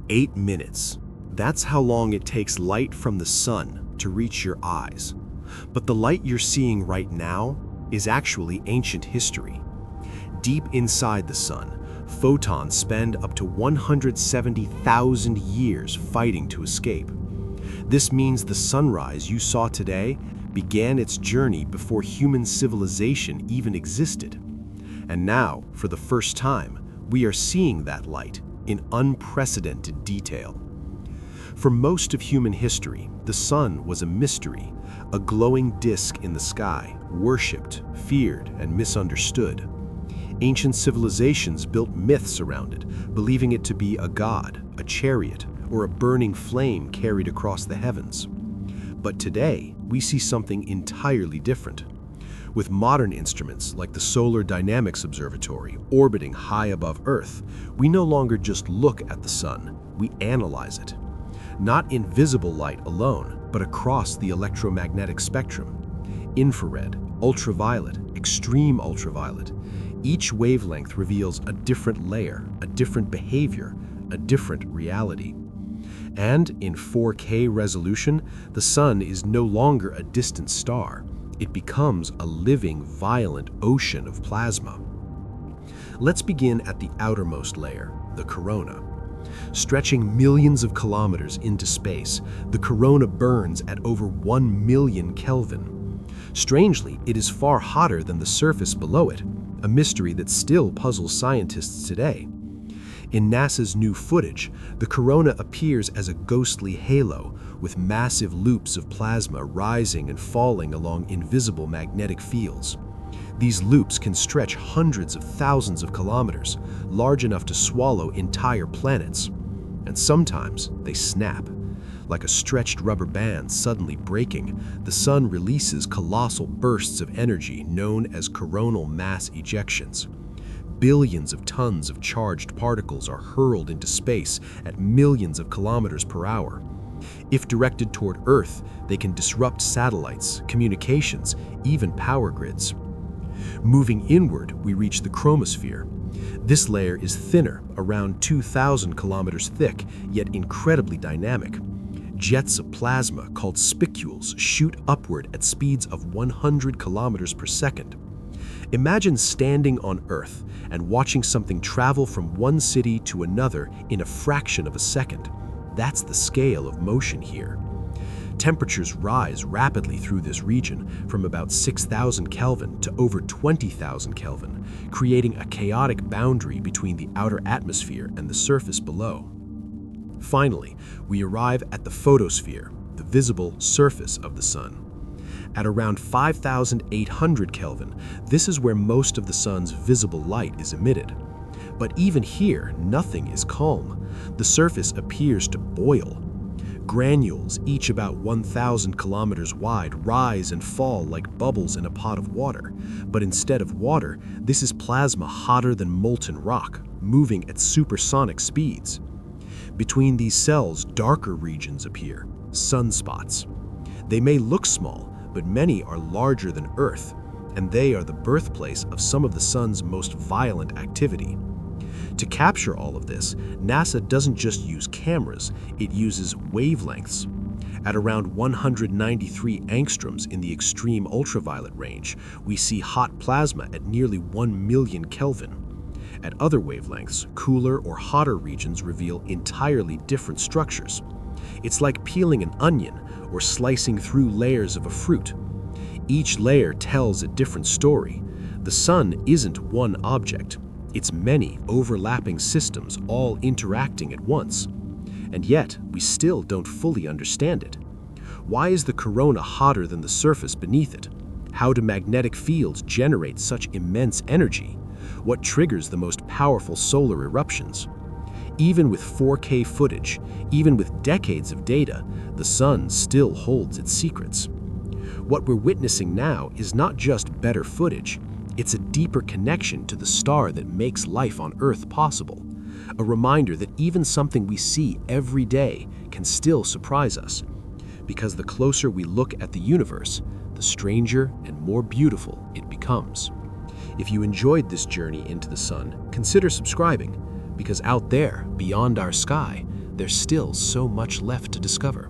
8 minutes. That's how long it takes light from the sun to reach your eyes. But the light you're seeing right now is actually ancient history. Deep inside the sun, photons spend up to 170,000 years fighting to escape. This means the sunrise you saw today began its journey before human civilization even existed. And now, for the first time, we are seeing that light in unprecedented detail. For most of human history, the sun was a mystery, a glowing disk in the sky, worshipped, feared, and misunderstood. Ancient civilizations built myths around it, believing it to be a god, a chariot, or a burning flame carried across the heavens. But today, we see something entirely different. With modern instruments like the Solar Dynamics Observatory orbiting high above Earth, we no longer just look at the sun, we analyze it. Not in visible light alone, but across the electromagnetic spectrum. Infrared, ultraviolet, extreme ultraviolet. Each wavelength reveals a different layer, a different behavior, a different reality. And in 4K resolution, the sun is no longer a distant star. It becomes a living, violent ocean of plasma. Let's begin at the outermost layer, the corona. Stretching millions of kilometers into space, the corona burns at over 1 million Kelvin. Strangely, it is far hotter than the surface below it, a mystery that still puzzles scientists today. In NASA's new footage, the corona appears as a ghostly halo, with massive loops of plasma rising and falling along invisible magnetic fields. These loops can stretch hundreds of thousands of kilometers, large enough to swallow entire planets. And sometimes they snap. Like a stretched rubber band suddenly breaking, the sun releases colossal bursts of energy known as coronal mass ejections. Billions of tons of charged particles are hurled into space at millions of kilometers per hour. If directed toward Earth, they can disrupt satellites, communications, even power grids. Moving inward, we reach the chromosphere. This layer is thinner, around 2,000 kilometers thick, yet incredibly dynamic. Jets of plasma, called spicules, shoot upward at speeds of 100 kilometers per second. Imagine standing on Earth and watching something travel from one city to another in a fraction of a second. That's the scale of motion here. Temperatures rise rapidly through this region from about 6,000 Kelvin to over 20,000 Kelvin, creating a chaotic boundary between the outer atmosphere and the surface below. Finally, we arrive at the photosphere, the visible surface of the sun. At around 5,800 Kelvin, this is where most of the sun's visible light is emitted. But even here, nothing is calm. The surface appears to boil. Granules, each about 1,000 kilometers wide, rise and fall like bubbles in a pot of water. But instead of water, this is plasma hotter than molten rock, moving at supersonic speeds. Between these cells, darker regions appear, sunspots. They may look small, but many are larger than Earth, and they are the birthplace of some of the sun's most violent activity. To capture all of this, NASA doesn't just use cameras, it uses wavelengths. At around 193 angstroms in the extreme ultraviolet range, we see hot plasma at nearly 1 million Kelvin. At other wavelengths, cooler or hotter regions reveal entirely different structures. It's like peeling an onion or slicing through layers of a fruit. Each layer tells a different story. The sun isn't one object. It's many overlapping systems all interacting at once. And yet, we still don't fully understand it. Why is the corona hotter than the surface beneath it? How do magnetic fields generate such immense energy? What triggers the most powerful solar eruptions? Even with 4K footage, even with decades of data, the sun still holds its secrets. What we're witnessing now is not just better footage, it's a deeper connection to the star that makes life on Earth possible. A reminder that even something we see every day can still surprise us. Because the closer we look at the universe, the stranger and more beautiful it becomes. If you enjoyed this journey into the sun, consider subscribing, because out there, beyond our sky, there's still so much left to discover.